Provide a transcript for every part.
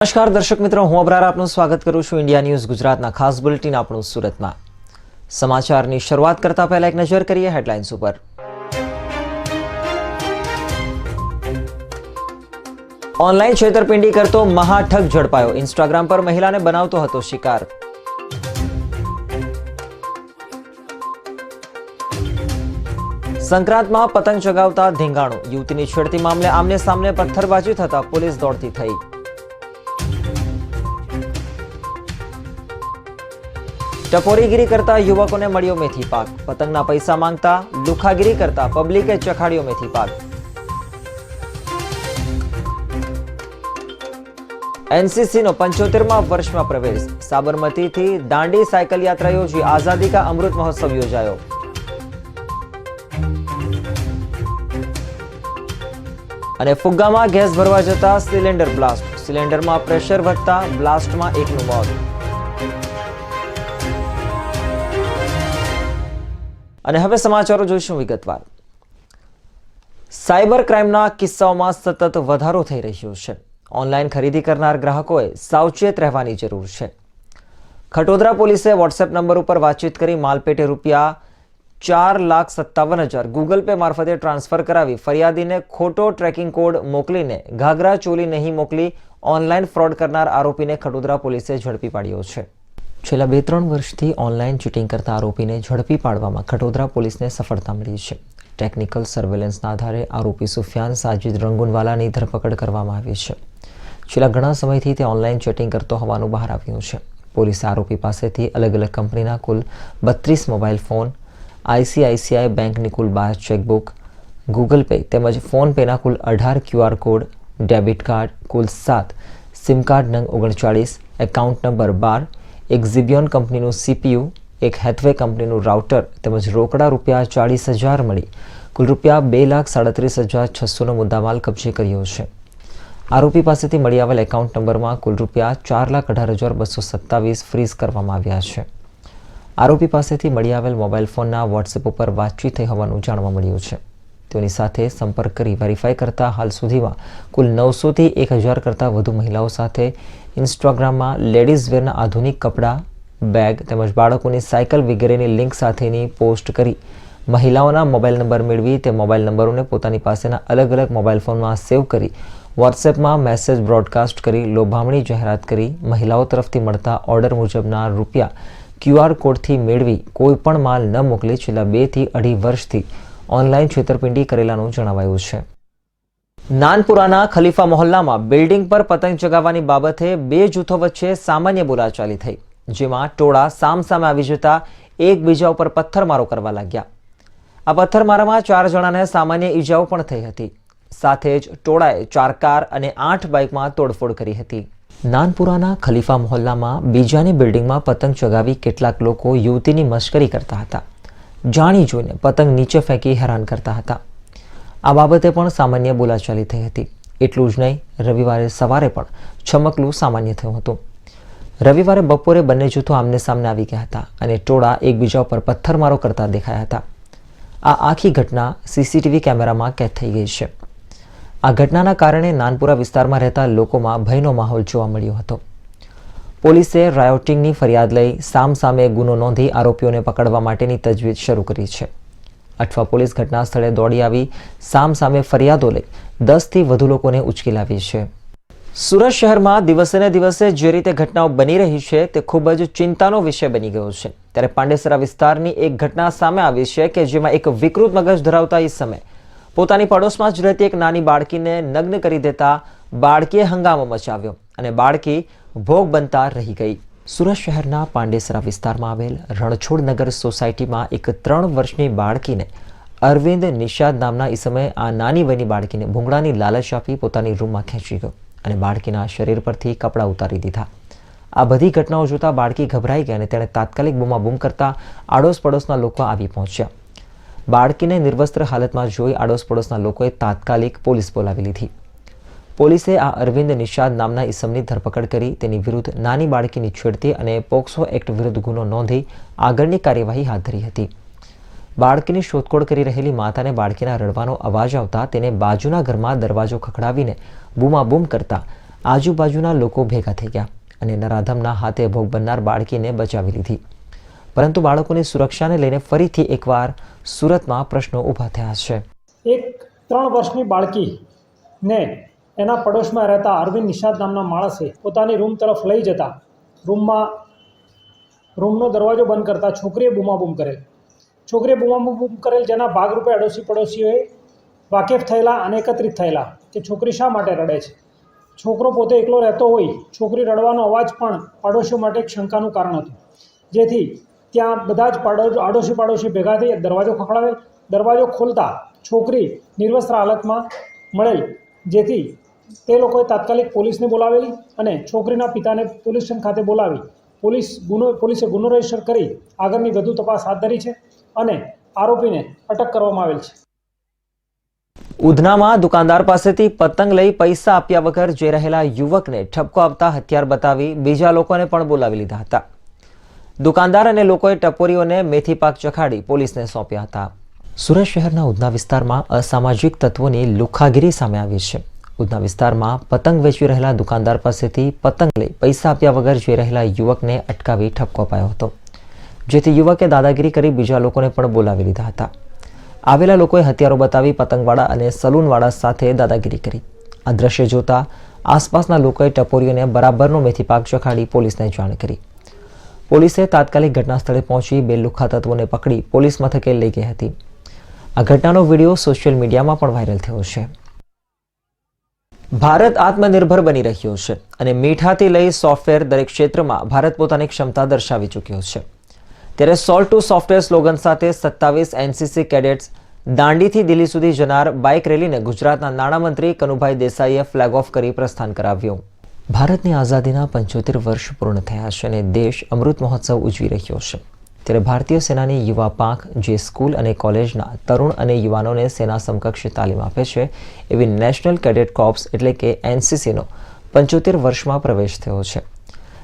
નમસ્કાર દર્શક મિત્રો, હું અબરાર આપનું સ્વાગત કરું છું ઇન્ડિયા ન્યૂઝ ગુજરાતના ખાસ બુલેટિન આપણું સુરતમાં। સમાચારની શરૂઆત કરતા પહેલા એક નજર કરીએ હેડલાઇન્સ ઉપર। ઓનલાઈન છેતરપિંડી કરતો મહાઠગ ઝડપાયો। ઇન્સ્ટાગ્રામ પર મહિલાને બનાવતો હતો શિકાર। સંક્રાંતમાં પતંગ ચગાવતા ધીંગાણું। યુવતીની છેડતી મામલે આમને સામને પથ્થરબાજી થતા પોલીસ દોડતી થઈ। ટપોરીગીરી કરતા યુવકોને મળ્યો મેથી પાક। પતંગના પૈસા માંગતા લુખાગીરી કરતા પબ્લિકે ચખાડ્યો મેથી પાક। એનસીસીનો 75મા વર્ષમાં પ્રવેશ। સાબરમતીથી દાંડી સાયકલ યાત્રા યોજી આઝાદી કા અમૃત મહોત્સવ યોજાયો। અને ફુગ્ગામાં ગેસ ભરવા જતા સિલિન્ડર બ્લાસ્ટ। સિલિન્ડરમાં પ્રેશર વધતા બ્લાસ્ટમાં એકનું મોત। અને હવે સમાચારો જોઈશું વિગતવાર। સાયબર ક્રાઇમના કિસ્સાઓમાં સતત વધારો થઈ રહ્યો છે। ઓનલાઈન ખરીદી કરનાર ગ્રાહકોએ સાવચેત રહેવાની જરૂર છે। ખટોદરા પોલીસે વોટ્સએપ નંબર ઉપર વાતચીત કરી માલપેટે ₹4,57,000 ગૂગલ પે મારફતે ટ્રાન્સફર કરાવી ફરિયાદીને ખોટો ટ્રેકિંગ કોડ મોકલીને ઘાઘરા ચોલી નહીં મોકલી ઓનલાઈન ફ્રોડ કરનાર આરોપીને ખટોદરા પોલીસે ઝડપી પાડ્યો છે। છેલ્લા 2-3 વર્ષથી ઓનલાઈન ચીટિંગ કરતા આરોપીને ઝડપી પાડવામાં ખટોદરા પોલીસને સફળતા મળી છે। ટેકનિકલ સર્વેલન્સના આધારે આરોપી સુફિયાન સાજિદ રંગુનવાલાની ધરપકડ કરવામાં આવી છે। છેલ્લા ઘણા સમયથી તે ઓનલાઈન ચેટિંગ કરતો હોવાનું બહાર આવ્યું છે। પોલીસે આરોપી પાસેથી અલગ અલગ કંપનીના કુલ 32 મોબાઈલ ફોન, આઈસીઆઈસીઆઈ બેંકની કુલ 12 ચેકબુક, ગૂગલ પે તેમજ ફોન પેના કુલ 18 QR કોડ, ડેબિટ કાર્ડ કુલ 7, સિમ કાર્ડ નંગ 39, એકાઉન્ટ નંબર 12, એક ઝિબિયોન કંપનીનું CPU, એક હેથવે કંપનીનું રાઉટર તેમજ રોકડા ₹40,000 મળી કુલ ₹2,37,600નો મુદ્દામાલ કબજે કર્યો છે। આરોપી પાસેથી મળી આવેલ એકાઉન્ટ નંબરમાં કુલ ₹4,18,227 ફ્રીઝ કરવામાં આવ્યા છે। આરોપી પાસેથી મળી આવેલ મોબાઈલ ફોનના વોટ્સએપ ઉપર વાતચીત થઈ હોવાનું જાણવા મળ્યું છે। તેની સાથે સંપર્ક કરી વેરીફાઈ કરતા હાલ સુધીમાં કુલ 900થી 1,000 કરતાં વધુ મહિલાઓ સાથે ઇન્સ્ટાગ્રામમાં લેડીઝ વેરના આધુનિક કપડાં, બેગ તેમજ બાળકોની સાયકલ વગેરેની લિંક સાથેની પોસ્ટ કરી મહિલાઓના મોબાઈલ નંબર મેળવી તે મોબાઈલ નંબરોને પોતાની પાસેના અલગ અલગ મોબાઈલ ફોનમાં સેવ કરી વોટ્સએપમાં મેસેજ બ્રોડકાસ્ટ કરી લોભામણી જાહેરાત કરી મહિલાઓ તરફથી મળતા ઓર્ડર મુજબના રૂપિયા QR કોડથી મેળવી કોઈ પણ માલ ન મોકલી છેલ્લા 2 થી 2.5 વર્ષથી ઓનલાઈન છેતરપિંડી કરેલાનું જણાવાયું છે। નાનપુરાના ખલીફા મોહલ્લામાં બિલ્ડિંગ પર પતંગ ચગાવવાની બાબતે 2 જૂથો વચ્ચે સામાન્ય બોલાચાલી થઈ, જેમાં ટોળા સામસામે આવી જતા એકબીજા ઉપર પથ્થરમારો કરવા લાગ્યા। આ પથ્થરમારામાં 4 જણાને સામાન્ય ઈજાઓ પણ થઈ હતી। સાથે જ ટોળાએ 4 કાર અને 8 બાઇકમાં તોડફોડ કરી હતી। નાનપુરાના ખલીફા મોહલ્લામાં બીજાની બિલ્ડિંગમાં પતંગ ચગાવી કેટલાક લોકો યુવતીની મશ્કરી કરતા હતા। જાણી જોઈને પતંગ નીચે ફેંકી હેરાન કરતા હતા। આ બાબતે પણ સામાન્ય બોલાચાલી થઈ હતી। એટલું જ નહીં, રવિવારે સવારે પણ ચમકલું સામાન્ય થયું હતું। રવિવારે બપોરે બંને જૂથો આમને સામને આવી ગયા હતા અને ટોળા એકબીજા પર પથ્થરમારો કરતા દેખાયા હતા। આ આખી ઘટના સીસીટીવી કેમેરામાં કેદ થઈ ગઈ છે। આ ઘટનાના કારણે નાનપુરા વિસ્તારમાં રહેતા લોકોમાં ભયનો માહોલ જોવા મળ્યો હતો। પોલીસે રાયોટિંગની ફરિયાદ લઈ સામસામે ગુનો નોંધી આરોપીઓને પકડવા માટેની તજવીજ શરૂ કરી છે। અઠવા પોલીસ ઘટના સ્થળે દોડી આવી સામસામે ફરિયાદો લઈ 10થી વધુ લોકોને ઉચકી લાવી છે। સુરત શહેરમાં દિવસે ને દિવસે જે રીતે ઘટનાઓ બની રહી છે તે ખૂબ જ ચિંતાનો વિષય બની ગયો છે। ત્યારે પાંડેસરા વિસ્તારની એક ઘટના સામે આવી છે કે જેમાં એક વિકૃત મગજ ધરાવતા ઈસમે પોતાની પડોશમાં જ રહેતી એક નાની બાળકીને નગ્ન કરી દેતા બાળકીએ હંગામો મચાવ્યો અને બાળકી ભોગ બનતા રહી ગઈ। સુરત શહેરના પાંડેસરા વિસ્તારમાં આવેલ રણછોડનગર સોસાયટીમાં એક 3 વર્ષની બાળકીને અરવિંદ નિષાદ નામના ઈસમે આ નાની વયની બાળકીને ભૂંગળાની લાલચ આપી પોતાની રૂમમાં ખેંચી ગયો અને બાળકીના શરીર પરથી કપડાં ઉતારી દીધા। આ બધી ઘટનાઓ જોતા બાળકી ગભરાઈ ગઈ અને તેણે તાત્કાલિક બૂમાબૂમ કરતા આડોશ પડોશના લોકો આવી પહોંચ્યા। બાળકીને નિર્વસ્ત્ર હાલતમાં જોઈ આડોશ પડોશના લોકોએ તાત્કાલિક પોલીસ બોલાવી લીધી। પોલીસે આ અરવિંદ નિષાદ નામના ઈસમની ધરપકડ કરી તેની વિરુદ્ધ નાની બાળકીની છેડતી અને પોક્સો એક્ટ વિરુદ્ધ ગુનો નોંધી આગળની કાર્યવાહી હાથ ધરી હતી। બાળકીની શોધખોળ કરી રહેલી માતાને બાળકીના રડવાનો અવાજ આવતા તેને બાજુના ઘરમાં દરવાજો ખખડાવીને બૂમાબૂમ કરતા આજુબાજુના લોકો ભેગા થઈ ગયા અને નરાધમના હાથે ભોગ બનનાર બાળકીને બચાવી લીધી. પરંતુ બાળકોની સુરક્ષાને લઈને ફરીથી એકવાર સુરતમાં પ્રશ્નો ઊભા થયા છે. એક 3 વર્ષની બાળકીને એના પડોશમાં રહેતા અરવિંદ નિષાદ નામના માણસે પોતાની રૂમ તરફ લઈ જતા રૂમનો દરવાજો બંધ કરતા છોકરીએ બૂમાબૂમ કરેલ. જેના ભાગરૂપે અડોશી પડોશીઓએ વાકેફ થયેલા અને એકત્રિત થયેલા કે છોકરી શા માટે રડે છે. છોકરો પોતે એકલો રહેતો હોય, છોકરી રડવાનો અવાજ પણ પાડોશીઓ માટે એક શંકાનું કારણ હતું. જેથી ત્યાં બધા જ આડોશી પાડોશી ભેગા થઈ દરવાજો ખખડાવેલ. દરવાજો ખોલતા છોકરી નિર્વસ્ત્ર હાલતમાં મળેલ. જેથી તે લોકોએ તાત્કાલિક પોલીસને બોલાવેલી અને છોકરીના પિતાને પોલીસ સ્ટેશન ખાતે બોલાવી પોલીસે ગુનો રજીસ્ટર કરી આગળની વધુ તપાસ હાથ ધરી છે અને આરોપીને અટક કરવામાં આવેલ છે. ઉધનામાં દુકાનદાર પાસેથી પતંગ લઈ પૈસા આપ્યા વગર જઈ રહેલા યુવકને ઠપકો આપતા હથિયાર બતાવી બીજા લોકોને પણ બોલાવી લીધા હતા. દુકાનદાર અને લોકોએ ટપોરીઓને મેથી પાક ચખાડી પોલીસને સોંપ્યા હતા. સુરત શહેરના ઉધના વિસ્તારમાં અસામાજિક તત્વોની લુખ્ખાગીરી સામે આવી છે. ઉધના વિસ્તારમાં પતંગ વેચી રહેલા દુકાનદાર પાસેથી પતંગ લઈ પૈસા આપ્યા વગર જઈ રહેલા યુવકને અટકાવી ઠપકો અપાયો હતો, જેથી યુવકે દાદાગીરી કરી બીજા લોકોને પણ બોલાવી લીધા હતા. આવેલા લોકોએ હથિયારો બતાવી પતંગવાળા અને સલૂનવાળા સાથે દાદાગીરી કરી. આ દ્રશ્ય જોતા આસપાસના લોકોએ ટપોરીઓને બરાબરનો મેથી પાક ચખાડી પોલીસને જાણ કરી. પોલીસે તાત્કાલિક ઘટના સ્થળે પહોંચી બે લુખ્ખા તત્વોને પકડી પોલીસ મથકે લઈ ગઈ હતી. આ ઘટનાનો વિડીયો સોશિયલ મીડિયામાં પણ વાયરલ થયો છે. ભારત આત્મનિર્ભર બની રહ્યો છે અને મીઠાથી લઈ સોફ્ટવેર દરેક ક્ષેત્રમાં ભારત પોતાની ક્ષમતા દર્શાવી ચૂક્યો છે. ત્યારે સોલ્ટ ટુ સોફ્ટવેર સ્લોગન સાથે 27 એનસીસી કેડેટ્સ દાંડીથી દિલ્હી સુધી જનાર બાઇક રેલીને ગુજરાતના નાણામંત્રી કનુભાઈ દેસાઈએ ફ્લેગ ઓફ કરી પ્રસ્થાન કરાવ્યું. ભારતની આઝાદીના 75 વર્ષ પૂર્ણ થયા છે અને દેશ અમૃત મહોત્સવ ઉજવી રહ્યો છે. ત્યારે ભારતીય સેનાની યુવા પાંખ જે સ્કૂલ અને કોલેજના તરુણ અને યુવાનોને સેના સમકક્ષ તાલીમ આપે છે એવી નેશનલ કેડેટ કોર્પ્સ એટલે કે એનસીસીનો 75 વર્ષમાં પ્રવેશ થયો છે.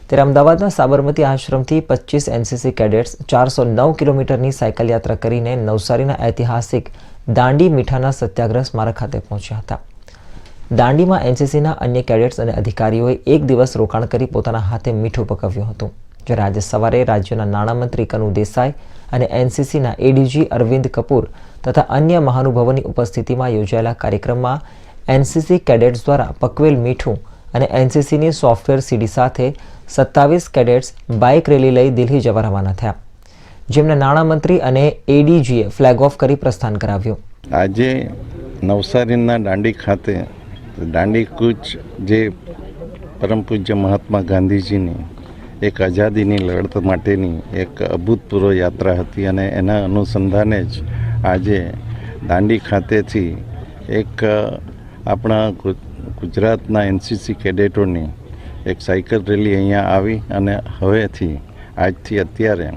ત્યારે અમદાવાદના સાબરમતી આશ્રમથી 25 એનસીસી કેડેટ્સ 409 કિલોમીટરની સાયકલ યાત્રા કરીને નવસારીના ઐતિહાસિક દાંડી મીઠાના સત્યાગ્રહ સ્મારક ખાતે પહોંચ્યા હતા. દાંડીમાં એનસીસીના અન્ય કેડેટ્સ અને અધિકારીઓએ એક દિવસ રોકાણ કરી પોતાના હાથે મીઠું પકવ્યું હતું. જ્યારે આજે સવારે રાજ્યના નાણામંત્રી કનુ દેસાઈ અને એનસીસીના એડીજી અરવિંદ કપૂર તથા અન્ય મહાનુભાવોની ઉપસ્થિતિમાં યોજાયેલા કાર્યક્રમમાં એનસીસી કેડેટ્સ દ્વારા પકવેલ મીઠું અને એનસીસીની સોફ્ટવેર સીડી સાથે 27 કેડેટ્સ બાઇક રેલી લઈ દિલ્હી જવા રવાના થયા, જેમને નાણામંત્રી અને એડીજીએ ફ્લેગ ઓફ કરી પ્રસ્થાન કરાવ્યું. આજે નવસારીના દાંડી ખાતે દાંડી કૂચ જે પરમ પૂજ્ય મહાત્મા ગાંધીજીની એક આઝાદીની લડત માટેની એક અભૂતપૂર્વ યાત્રા હતી અને એના અનુસંધાને જ આજે દાંડી ખાતેથી એક આપણા ગુજરાતના એનસીસી કેડેટોની એક સાયકલ રેલી અહીંયા આવી અને હવેથી આજથી અત્યારે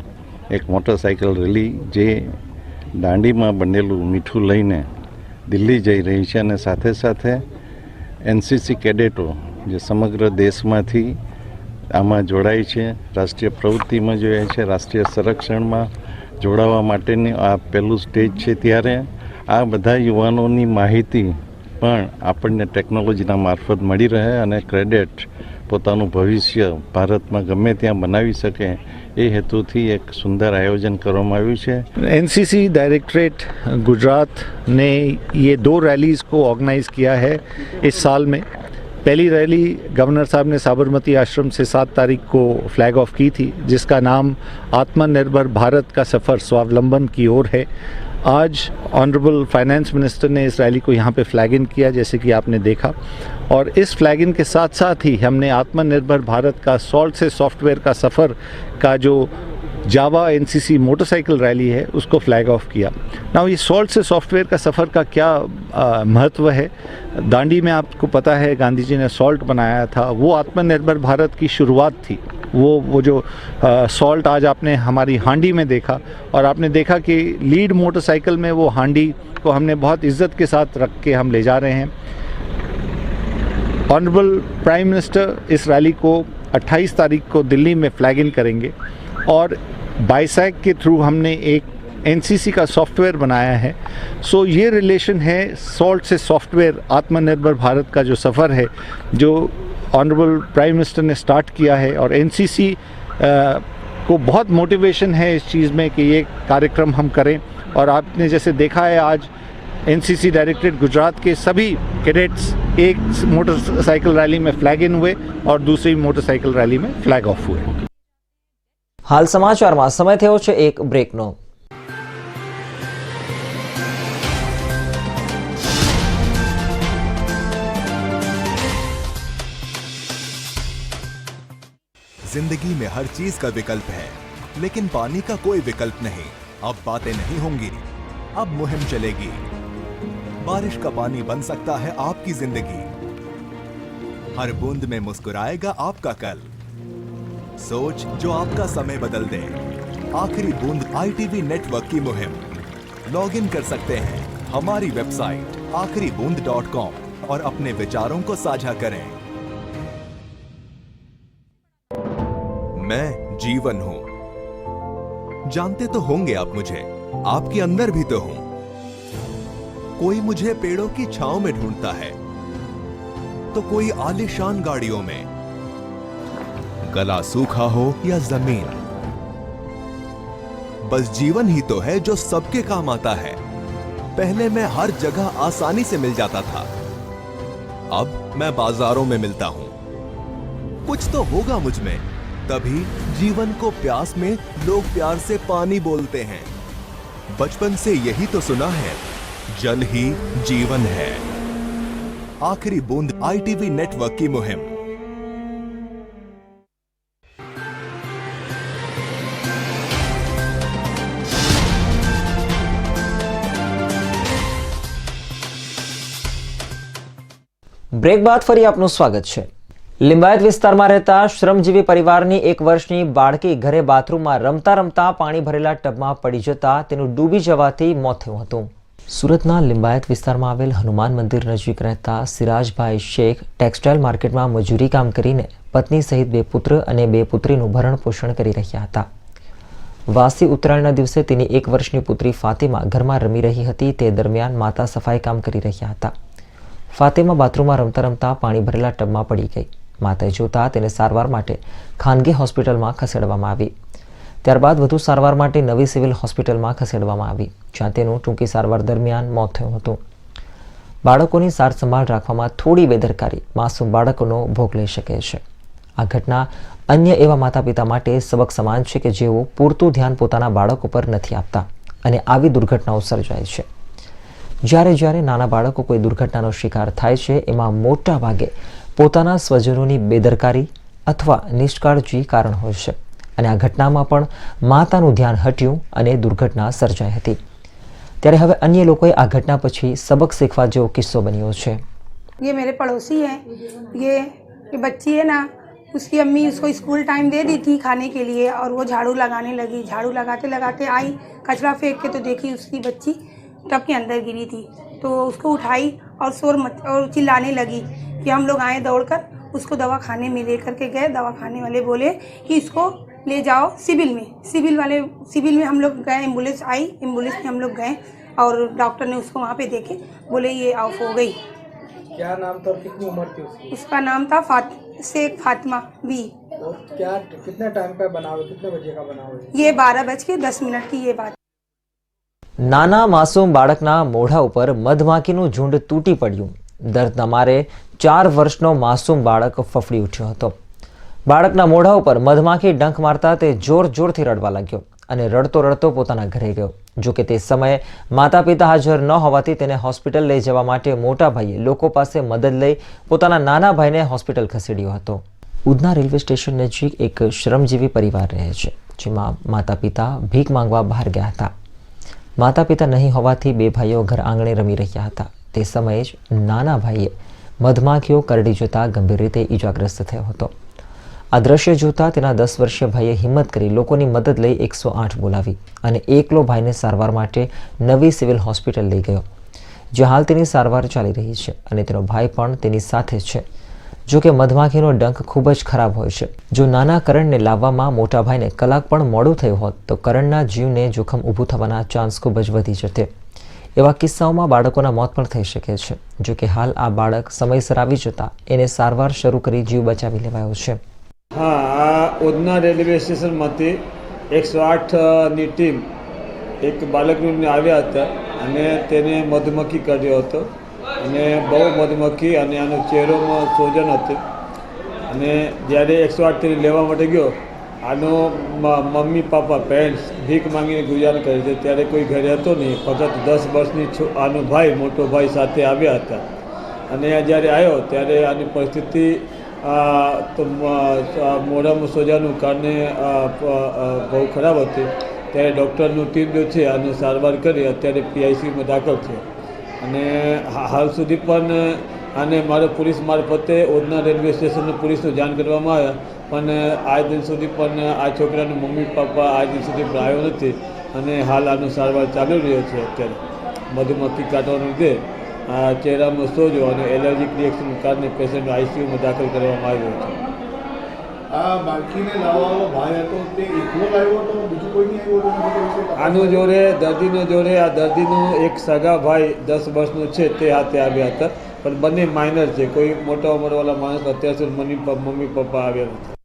એક મોટરસાયકલ રેલી જે દાંડીમાં બનેલું મીઠું લઈને દિલ્હી જઈ રહી છે અને સાથે સાથે એનસીસી કેડેટો જે સમગ્ર દેશમાંથી આમાં જોડાય છે, રાષ્ટ્રીય પ્રવૃત્તિમાં જોડાય છે, રાષ્ટ્રીય સંરક્ષણમાં જોડાવા માટેની આ પહેલું સ્ટેજ છે. ત્યારે આ બધા યુવાનોની માહિતી પણ આપણને ટેકનોલોજીના મારફત મળી રહે અને કેડેટ પોતાનું ભવિષ્ય ભારતમાં ગમે ત્યાં બનાવી શકે એ હેતુથી એક સુંદર આયોજન કરવામાં આવ્યું છે. एनसीसी डायरेक्टरेट गुजरात ने ये 2 रैलीज़ को ऑर्गेनाइज़ किया है इस साल में. पहली रैली गवर्नर साहब ने साबरमती आश्रम से 7 तारीख को फ्लैग ऑफ की थी, जिसका नाम आत्मनिर्भर भारत का सफ़र स्वावलंबन की ओर है. आज ऑनरेबल फाइनेंस मिनिस्टर ने इस रैली को यहाँ पे फ्लैग इन किया, जैसे कि आपने देखा. और इस फ्लैग इन के साथ साथ ही हमने आत्मनिर्भर भारत का सॉल्ट से सॉफ्टवेयर का सफ़र का जो जावा एनसीसी मोटरसाइकिल रैली है उसको फ्लैग ऑफ किया. नाउ ये सॉल्ट से सॉफ्टवेयर का सफ़र का क्या महत्व है. दांडी में आपको पता है गांधी जी ने सॉल्ट बनाया था, वो आत्मनिर्भर भारत की शुरुआत थी. वो जो सॉल्ट आज आपने हमारी हांडी में देखा और आपने देखा कि लीड मोटरसाइकिल में वो हांडी को हमने बहुत इज्जत के साथ रख के हम ले जा रहे हैं. ऑनरेबल प्राइम मिनिस्टर इस रैली को 28 तारीख को दिल्ली में फ्लैग इन करेंगे और बाइसैक के थ्रू हमने एक एनसीसी का सॉफ्टवेयर बनाया है. सो ये रिलेशन है सॉल्ट से सॉफ्टवेयर, आत्मनिर्भर भारत का जो सफ़र है, जो ऑनरेबल प्राइम मिनिस्टर ने स्टार्ट किया है और एनसीसी को बहुत मोटिवेशन है इस चीज़ में कि ये कार्यक्रम हम करें। और आपने जैसे देखा है आज एनसीसी डायरेक्टरेट गुजरात के सभी कैडेट्स एक मोटरसाइकिल रैली में फ्लैग इन हुए और दूसरी मोटरसाइकिल रैली में फ्लैग ऑफ हुए। હાલ સમાચારમાં સમય થયો છે એક બ્રેકનો। जिंदगी में हर चीज का विकल्प है, लेकिन पानी का कोई विकल्प नहीं। अब बातें नहीं होंगी, अब मुहिम चलेगी। बारिश का पानी बन सकता है आपकी जिंदगी, हर बूंद में मुस्कुराएगा आपका कल। सोच जो आपका समय बदल दे। आखिरी बूंद ITV नेटवर्क की मुहिम। लॉग इन कर सकते हैं हमारी वेबसाइट आखिरीबूंद.com और अपने विचारों को साझा करें। मैं जीवन हूं। जानते तो होंगे आप मुझे, आपके अंदर भी तो हूं। कोई मुझे पेड़ों की छांव में ढूंढता है, तो कोई आलीशान गाड़ियों में। गला सूखा हो या जमीन, बस जीवन ही तो है जो सबके काम आता है। पहले मैं हर जगह आसानी से मिल जाता था, अब मैं बाजारों में मिलता हूं। कुछ तो होगा मुझ में, तभी जीवन को प्यास में लोग प्यार से पानी बोलते हैं। बचपन से यही तो सुना है, जल ही जीवन है। आखिरी बूंद ITV नेटवर्क की मुहिम। બ્રેક બાદ ફરી આપનું સ્વાગત છે। લિંબાયત વિસ્તારમાં રહેતા શ્રમજીવી પરિવારની 1 વર્ષની બાળકી ઘરે બાથરૂમમાં રમતા રમતા પાણી ભરેલા ટબમાં પડી જતા તેનું ડૂબી જવાથી મોત થયું હતું। સુરતના લિંબાયત વિસ્તારમાં આવેલ હનુમાન મંદિર નજીક રહેતા સિરાજભાઈ શેખ ટેક્સટાઇલ માર્કેટમાં મજૂરી કામ કરીને પત્ની સહિત 2 પુત્ર અને 2 પુત્રીનું ભરણ પોષણ કરી રહ્યા હતા। વાસી ઉત્તરાયણના દિવસે તેની 1 વર્ષની પુત્રી ફાતિમા ઘરમાં રમી રહી હતી। તે દરમિયાન માતા સફાઈ કામ કરી રહ્યા હતા। ફાતિમા બાથરૂમમાં રમતા રમતા પાણી ભરેલા ટબમાં પડી ગઈ। માતાએ જોતા તેને સારવાર માટે ખાનગી હોસ્પિટલમાં ખસેડવામાં આવી। ત્યારબાદ વધુ સારવાર માટે નવી સિવિલ હોસ્પિટલમાં ખસેડવામાં આવી, જ્યાં તેનું ટૂંકી સારવાર દરમિયાન મોત થયું હતું। બાળકોની સાર સંભાળ રાખવામાં થોડી બેદરકારી માસૂમ બાળકોનો ભોગ લઈ શકે છે। આ ઘટના અન્ય એવા માતા પિતા માટે સબક સમાન છે કે જેઓ પૂરતું ધ્યાન પોતાના બાળકો પર નથી આપતા અને આવી દુર્ઘટનાઓ સર્જાય છે। જ્યારે જ્યારે નાના બાળકો કોઈ દુર્ઘટનાનો શિકાર થાય છે, એમાં મોટા ભાગે પોતાના સ્વજનોની બેદરકારી અથવા નિષ્કાળજી કારણ હોય છે અને આ ઘટનામાં પણ માતાનું ધ્યાન હટ્યું અને દુર્ઘટના સર્જાઈ હતી। ત્યારે હવે અન્ય લોકોએ આ ઘટના પછી સબક શીખવા જેવો કિસ્સો બન્યો છે। ये मेरे पड़ोसी हैं। ये बच्ची है ना, उसकी अम्मी उसको स्कूल टाइम दे दी थी खाने के लिए और वो झाड़ू लगाने लगी। झाड़ू लगाते लगाते आई, कचरा फेंक के तो देखी उसकी बच्ची टब के अंदर गिरी थी। तो उसको उठाई और और चिल्लाने लगी कि हम लोग आए दौड़कर उसको दवा खाने में लेकर के गए। दवा खाने वाले बोले कि इसको ले जाओ सिविल में। सिविल में हम लोग गए, एम्बुलेंस आई, एम्बुलेंस में हम लोग गए और डॉक्टर ने उसको वहाँ पे देखे, बोले ये ऑफ हो गई। क्या नाम था और कितनी उम्र थी उसकी? उसका नाम था शेख फातिमा बी। और क्या कितने टाइम का बनाव है, कितने बजे का बनाव है? ये 12:10 की ये बात। નાના માસૂમ બાળકના મોઢા ઉપર મધમાખીનું ઝુંડ તૂટી પડ્યું। દર્દના મારે 4 વર્ષનો માસૂમ બાળક ફફડી ઉઠ્યો હતો। બાળકના મોઢા ઉપર મધમાખી ડંખ મારતા તે જોરથી રડવા લાગ્યો અને રડતો રડતો પોતાના ઘરે ગયો। જો કે તે સમયે માતા પિતા હાજર ન હોવાથી તેને હોસ્પિટલ લઈ જવા માટે મોટા ભાઈએ લોકો પાસે મદદ લઈ પોતાના નાના ભાઈને હોસ્પિટલ ખસેડ્યો હતો। ઉધના રેલવે સ્ટેશન નજીક એક શ્રમજીવી પરિવાર રહે છે, જેમાં માતા પિતા ભીખ માંગવા બહાર ગયા હતા। માતા પિતા નહીં હોવાથી 2 ભાઈઓ ઘર આંગણે રમી રહ્યા હતા। તે સમયે જ નાના ભાઈએ મધમાખીઓ કરડી જતા ગંભીર રીતે ઈજાગ્રસ્ત થયો હતો। આ દ્રશ્ય જોતા તેના 10 વર્ષીય ભાઈએ હિંમત કરી લોકોની મદદ લઈ 108 બોલાવી અને એકલો ભાઈને સારવાર માટે નવી સિવિલ હોસ્પિટલ લઈ ગયો, જ્યાં હાલ તેની સારવાર ચાલી રહી છે અને તેનો ભાઈ પણ તેની સાથે છે। જો કે મધમાખીનો ડંખ ખૂબ જ ખરાબ હોય છે। જો નાના કરણને લાવવામાં મોટા ભાઈને કલાક પણ મોડું થયું હોત તો કરણના જીવને જોખમ ઊભું થવાના ચાન્સ ખૂબ જ વધી જતે। એવા કિસ્સાઓમાં બાળકોના મોત પણ થઈ શકે છે. જો કે હાલ આ બાળક સમયસર આવી જતા એને સારવાર શરૂ કરી જીવ બચાવી લેવાયો છે. હા, આ ઉધના રેલવે સ્ટેશનમાંથી 108ની ટીમ એક બાળકને આવ્યા હતા અને તેને મધુમક્ખી કર્યો હતો અને બહુ મધુમક્ખી અને આનો ચહેરોમાં સોજન હતું અને જ્યારે 108 તેને લેવા માટે ગયો, આનો મમ્મી પપ્પા પેરેન્ટ્સ ભીખ માંગીને ગુજારા કરે છે. ત્યારે કોઈ ઘરે હતો નહીં, ફક્ત 10 વર્ષની આનો ભાઈ મોટો ભાઈ સાથે આવ્યા હતા અને જ્યારે આવ્યો ત્યારે આની પરિસ્થિતિ તો મોઢામાં સોજાનું કારણે બહુ ખરાબ હતી. ત્યારે ડૉક્ટરનું ટીમ જો છે આનો સારવાર કરી અત્યારે PICમાં દાખલ છે અને હાલ સુધી પણ આને મારો પોલીસ મારફતે ઉધના રેલવે સ્ટેશનને પોલીસને જાણ કરવામાં આવ્યા, પણ આજ દિન સુધી પણ આ છોકરાના મમ્મી પપ્પા આજ દિન સુધી પણ આવ્યો નથી અને હાલ આનો સારવાર ચાલુ રહ્યો છે. અત્યારે મધુમક્ખી કાઢવાને લીધે આ ચહેરામાં સોજો અને એલર્જીક રિએક્શનને કારણે પેશન્ટ ICUમાં દાખલ કરવામાં આવ્યો છે. આ બાળકીને લાવવાનો ભાઈ હતો તે એકલો લાવ્યો હતો, બીજું કોઈ નહીં આવ્યું? આનો જોડે દર્દીનો જોડે આ દર્દીનો એક સગા ભાઈ 10 વર્ષનો છે તે હાથે આવ્યા હતા, પણ બંને માઇનર છે. કોઈ મોટા ઉંમરવાળા માણસ અત્યાર સુધી મમ્મી પપ્પા આવ્યા નથી.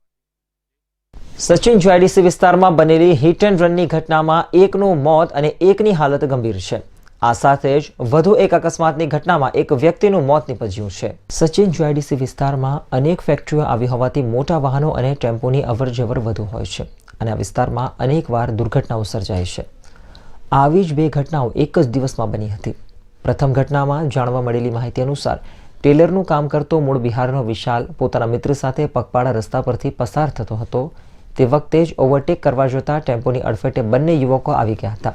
સચિન GIDC વિસ્તારમાં બનેલી હિટ એન્ડ રનની ઘટનામાં એકનું મોત અને એકની હાલત ગંભીર છે. આ સાથે જ વધુ એક અકસ્માતની ઘટનામાં એક વ્યક્તિનું મોત નીપજ્યું છે. સચિન GIDC વિસ્તારમાં અનેક ફેક્ટરીઓ આવી હોવાથી મોટા વાહનો અને ટેમ્પોની અવરજવર વધુ હોય છે અને આ વિસ્તારમાં અનેકવાર દુર્ઘટનાઓ સર્જાય છે. આવી જ બે ઘટનાઓ એક જ દિવસમાં બની હતી. પ્રથમ ઘટનામાં જાણવા મળેલી માહિતી અનુસાર ટેલરનું કામ કરતો મૂળ બિહારનો વિશાલ પોતાના મિત્ર સાથે પગપાળા રસ્તા પરથી પસાર થતો હતો. તે વખતે જ ઓવરટેક કરવા જતા ટેમ્પોની અડફેટે બંને યુવકો આવી ગયા હતા.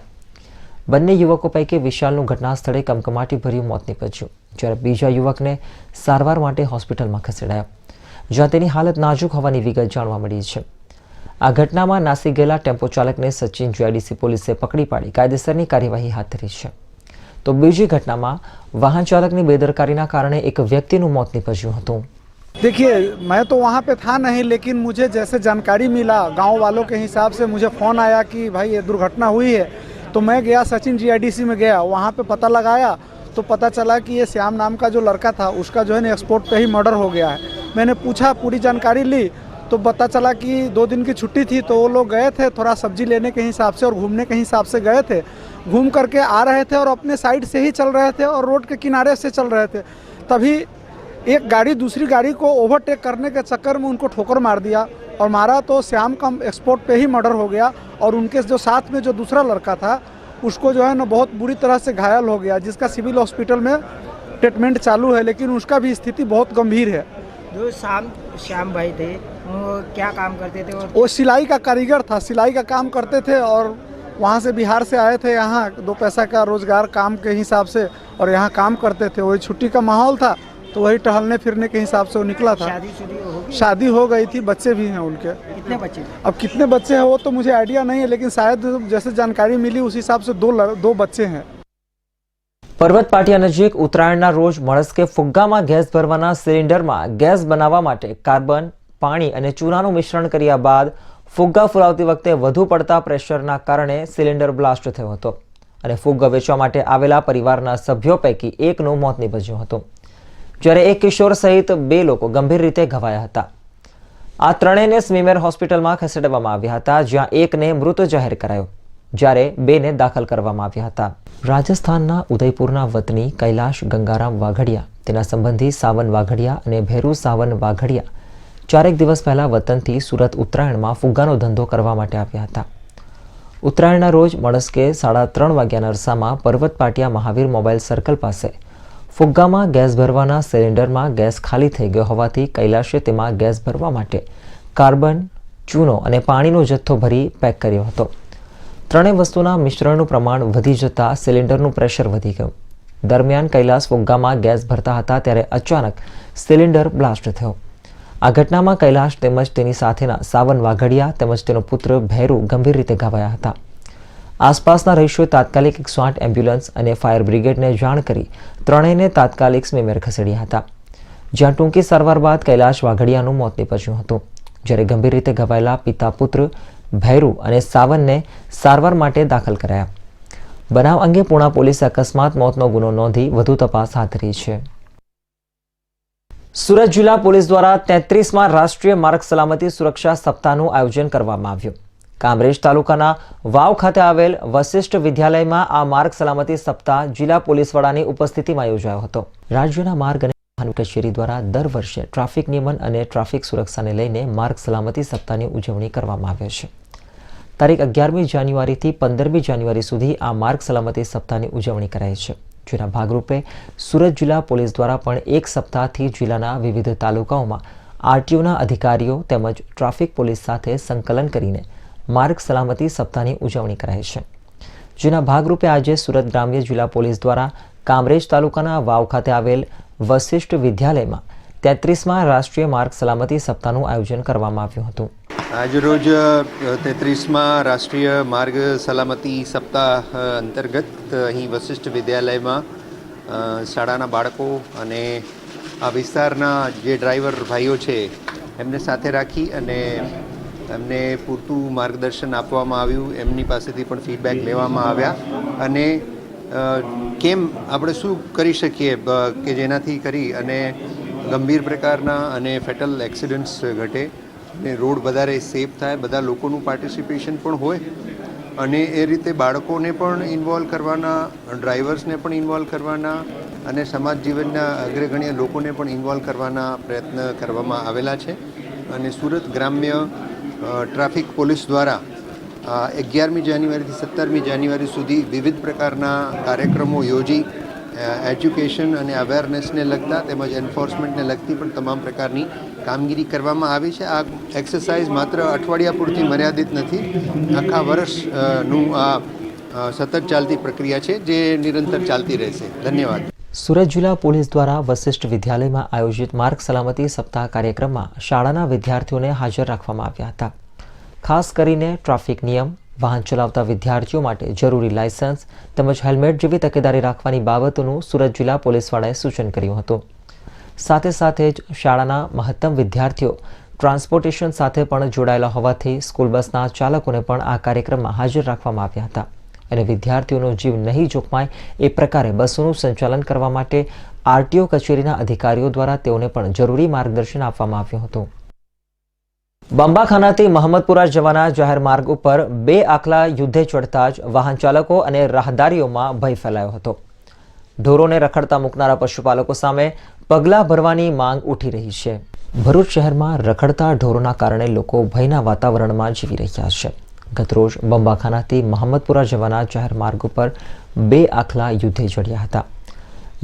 બંને યુવકો પૈકી વિશાલનું ઘટના સ્થળે કમકમાટી ભર્યું મોત નીપજ્યું, જ્યારે બીજા યુવકને સારવાર માટે હોસ્પિટલમાં ખસેડાયો, જ્યાં તેની હાલત નાજુક હોવાની વિગત જાણવા મળી છે. આ ઘટનામાં નાસી ગયેલા ટેમ્પો ચાલકને સચિન GIDC પોલીસે પકડી પાડી કાયદેસરની કાર્યવાહી હાથ ધરી છે. તો બીજી ઘટનામાં વાહન ચાલકની બેદરકારીના કારણે એક વ્યક્તિનું મોત નીપજ્યું હતું. देखिए, मैं तो वहाँ पे था नहीं, लेकिन मुझे जैसे जानकारी मिला गांव वालों के हिसाब से मुझे फ़ोन आया कि भाई ये दुर्घटना हुई है, तो मैं गया सचिन GIDC में गया. वहाँ पे पता लगाया तो पता चला कि ये श्याम नाम का जो लड़का था उसका जो है ना एक्सपोर्ट पे ही मर्डर हो गया है. मैंने पूछा, पूरी जानकारी ली तो पता चला कि 2 दिन की छुट्टी थी तो वो लोग गए थे थोड़ा सब्जी लेने के हिसाब से और घूमने के हिसाब से गए थे. घूम करके आ रहे थे और अपने साइड से ही चल रहे थे और रोड के किनारे से चल रहे थे. तभी एक गाड़ी दूसरी गाड़ी को ओवरटेक करने के चक्कर में उनको ठोकर मार दिया और मारा तो श्याम का एक्सपोर्ट पे ही मर्डर हो गया. और उनके जो साथ में जो दूसरा लड़का था उसको जो है ना बहुत बुरी तरह से घायल हो गया, जिसका सिविल हॉस्पिटल में ट्रीटमेंट चालू है, लेकिन उसका भी स्थिति बहुत गंभीर है. जो श्याम भाई थे वो क्या काम करते थे? वो सिलाई का कारीगर था, सिलाई का काम करते थे और वहाँ से बिहार से आए थे यहाँ 2 पैसा का रोज़गार काम के हिसाब से और यहाँ काम करते थे. वही छुट्टी का माहौल था तो वही टहलने फिरने के हिसाब से वो निकला था. शादी हो गई थी, बच्चे भी हैं उनके. कितने बच्चे? अब कितने बच्चे हैं वो तो मुझे आइडिया नहीं है, लेकिन शायद जैसे जानकारी मिली उस हिसाब से 2 बच्चे हैं. પર્વત પાટિયા નજીક ઉત્તરાયણના રોજ મળસ્કે ફુગ્ગામાં ગેસ ભરવાના સિલિન્ડરમાં ગેસ બનાવવા માટે કાર્બન, પાણી અને ચૂનાનું મિશ્રણ કર્યા બાદ ફુગ્ગા ફુલાવતી વખતે વધુ પડતા પ્રેશરના કારણે સિલિન્ડર બ્લાસ્ટ થયો હતો અને ફુગ્ગા વેચવા માટે આવેલા પરિવારના સભ્યો પૈકી એકનું મોત નીપજ્યું હતું, જ્યારે એક કિશોર સહિત 2 લોકો ગંભીર રીતે ઘવાયા હતા. આ ત્રણેયને સ્મીમેર હોસ્પિટલમાં ખસેડવામાં આવ્યા હતા, જ્યાં એકને મૃત જાહેર કરાયો, જ્યારે 2ને દાખલ કરવામાં આવ્યા હતા. રાજસ્થાનના ઉદયપુરના વતની કૈલાશ ગંગારામ વાઘડિયા, તેના સંબંધી સાવન વાઘડિયા અને ભેરુ સાવન વાઘડિયા 4 દિવસ પહેલા વતનથી સુરત ઉત્તરાયણમાં ફુગ્ગાનો ધંધો કરવા માટે આવ્યા હતા. ઉત્તરાયણના રોજ મળસ્કે 3:30 વાગ્યાના અરસામાં પર્વત પાટિયા મહાવીર મોબાઈલ સર્કલ પાસે ફુગ્ગામાં ગેસ ભરવાના સિલિન્ડરમાં ગેસ ખાલી થઈ ગયો હોવાથી કૈલાશે તેમાં ગેસ ભરવા માટે કાર્બન, ચૂનો અને પાણીનો જથ્થો ભરી પેક કર્યો હતો. ત્રણેય વસ્તુના મિશ્રણનું પ્રમાણ વધી જતાં સિલિન્ડરનું પ્રેશર વધી ગયું. દરમિયાન કૈલાશ ફુગ્ગામાં ગેસ ભરતા હતા ત્યારે અચાનક સિલિન્ડર બ્લાસ્ટ થયો. આ ઘટનામાં કૈલાશ તેમજ તેની સાથેના સાવન વાઘડિયા તેમજ તેનો પુત્ર ભૈરુ ગંભીર રીતે ઘવાયા હતા. આસપાસના રહીશોએ તાત્કાલિક 108 એમ્બ્યુલન્સ અને ફાયર બ્રિગેડને જાણ કરી ત્રણેયને તાત્કાલિક સ્મીમેર ખસેડ્યા હતા, જ્યાં ટૂંકી સારવાર બાદ કૈલાશ વાઘડિયાનું મોત નીપજ્યું હતું, જ્યારે ગંભીર રીતે ઘવાયેલા પિતા પુત્ર ભૈરુ અને સાવનને સારવાર માટે દાખલ કરાયા. બનાવ અંગે પૂણા પોલીસે અકસ્માત મોતનો ગુનો નોંધી વધુ તપાસ હાથ ધરી છે. સુરત જિલ્લા પોલીસ દ્વારા 33માં રાષ્ટ્રીય માર્ગ સલામતી સુરક્ષા સપ્તાહનું આયોજન કરવામાં આવ્યું. કામરેજ તાલુકાના વાવ ખાતે આવેલ વશિષ્ઠ વિદ્યાલયમાં આ માર્ગ સલામતી સપ્તાહ જિલ્લા પોલીસ વડાની ઉપસ્થિતિમાં યોજાયો હતો. રાજ્યના માર્ગ અને વાહન કચેરી દ્વારા દર વર્ષે ટ્રાફિક નિયમન અને ટ્રાફિક સુરક્ષાને લઈને માર્ગ સલામતી સપ્તાહની ઉજવણી કરવામાં આવે છે. તારીખ 11મી જાન્યુઆરીથી 15મી જાન્યુઆરી સુધી આ માર્ગ સલામતી સપ્તાહની ઉજવણી કરાય છે. જેના ભાગરૂપે સુરત જિલ્લા પોલીસ દ્વારા પણ એક સપ્તાહથી જિલ્લાના વિવિધ તાલુકાઓમાં આરટીઓના અધિકારીઓ તેમજ ટ્રાફિક પોલીસ સાથે સંકલન કરીને માર્ગ સલામતી સપ્તાહની ઉજવણી કરાય છે. જેના ભાગરૂપે આજે સુરત ગ્રામ્ય જિલ્લા પોલીસ દ્વારા કામરેજ તાલુકાના વાવ ખાતે આવેલ વશિષ્ઠ વિદ્યાલયમાં 33માં રાષ્ટ્રીય માર્ગ સલામતી સપ્તાહનું આયોજન કરવામાં આવ્યું હતું. આજરોજ 33માં રાષ્ટ્રીય માર્ગ સલામતી સપ્તાહ અંતર્ગત અહીં વશિષ્ઠ વિદ્યાલયમાં શાળાના બાળકો અને આ વિસ્તારના જે ડ્રાઈવર ભાઈઓ છે એમને સાથે રાખી અને એમને પૂરતું માર્ગદર્શન આપવામાં આવ્યું. એમની પાસેથી પણ ફીડબેક લેવામાં આવ્યા અને કેમ આપણે શું કરી શકીએ કે જેનાથી કરી અને ગંભીર પ્રકારના અને ફેટલ એક્સિડન્ટ્સ ઘટે ને રોડ વધારે સેફ થાય, બધા લોકોનું પાર્ટિસિપેશન પણ હોય અને એ રીતે બાળકોને પણ ઇન્વોલ્વ કરવાના, ડ્રાઈવર્સને પણ ઇન્વોલ્વ કરવાના અને સમાજ જીવનના અગ્રગણ્ય લોકોને પણ ઇન્વોલ્વ કરવાના પ્રયત્ન કરવામાં આવેલા છે. અને સુરત ગ્રામ્ય ટ્રાફિક પોલીસ દ્વારા 11મી જાન્યુઆરીથી 17મી જાન્યુઆરી સુધી વિવિધ પ્રકારના કાર્યક્રમો યોજી એજ્યુકેશન અને અવેરનેસને લગતા તેમજ એન્ફોર્સમેન્ટને લગતી પણ તમામ પ્રકારની કામગીરી કરવામાં આવી છે. આ એક્સરસાઇઝ માત્ર અઠવાડિયા પૂરતી મર્યાદિત નથી, આખા વર્ષનું આ સતત ચાલતી પ્રક્રિયા છે જે નિરંતર ચાલતી રહેશે. ધન્યવાદ. સુરત જિલ્લા પોલીસ દ્વારા વશિષ્ઠ વિદ્યાલયમાં આયોજિત માર્ગ સલામતી સપ્તાહ કાર્યક્રમમાં શાળાના વિદ્યાર્થીઓને હાજર રાખવામાં આવ્યા હતા. ખાસ કરીને ટ્રાફિક નિયમ, વાહન ચલાવતા વિદ્યાર્થીઓ માટે જરૂરી લાયસન્સ તેમજ હેલ્મેટ જેવી તકેદારી રાખવાની બાબતોનું સુરત જિલ્લા પોલીસ વડાએ સૂચન કર્યું હતું. સાથે સાથે જ શાળાના મહત્તમ વિદ્યાર્થીઓ ટ્રાન્સપોર્ટેશન સાથે પણ જોડાયેલા હોવાથી સ્કૂલ બસના ચાલકોને પણ આ કાર્યક્રમમાં હાજર રાખવામાં આવ્યા હતા અને વિદ્યાર્થીઓનો જીવ નહીં જોખમાય એ પ્રકારે બસોનું સંચાલન કરવા માટે આરટીઓ કચેરીના અધિકારીઓ દ્વારા તેઓને પણ જરૂરી માર્ગદર્શન આપવામાં આવ્યું હતું. બંબાખાનાથી મહમ્મદપુરા જવાના જાહેર માર્ગ ઉપર 2 આખલા યુદ્ધે ચડતા જ વાહન ચાલકો અને રાહદારીઓમાં ભય ફેલાયો હતો. ઢોરોને રખડતા મૂકનારા પશુપાલકો સામે પગલાં ભરવાની માંગ ઉઠી રહી છે. ભરૂચ શહેરમાં રખડતા ઢોરોના કારણે લોકો ભયના વાતાવરણમાં જીવી રહ્યા છે. ગતરોજ બંબાખાનાથી મહમ્મદપુરા જવાના જાહેર માર્ગ ઉપર 2 આખલા યુદ્ધે ચડ્યા હતા.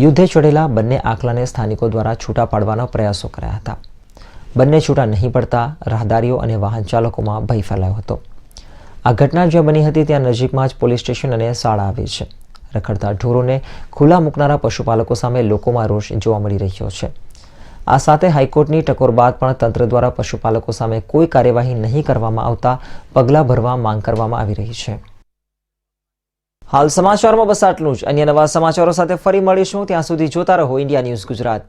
યુદ્ધે ચડેલા બંને આખલાને સ્થાનિકો દ્વારા છૂટા પાડવાના પ્રયાસો કર્યા હતા. બંને છૂટા નહીં પડતા રાહદારીઓ અને વાહન ચાલકોમાં ભય ફેલાયો હતો. આ ઘટના જ્યાં બની હતી ત્યાં નજીકમાં જ પોલીસ સ્ટેશન અને શાળા આવી છે. રખડતા ઢોરોને ખુલ્લા મૂકનારા પશુપાલકો સામે લોકોમાં રોષ જોવા મળી રહ્યો છે. આ સાથે હાઈકોર્ટની ટકોર બાદ પણ તંત્ર દ્વારા પશુપાલકો સામે કોઈ કાર્યવાહી નહીં કરવામાં આવતા પગલાં ભરવા માંગ કરવામાં આવી રહી છે. હાલ સમાચારમાં બસ આટલું જ. અન્ય નવા સમાચારો સાથે ફરી મળીશું. ત્યાં સુધી જોતા રહો ઇન્ડિયા ન્યૂઝ ગુજરાત.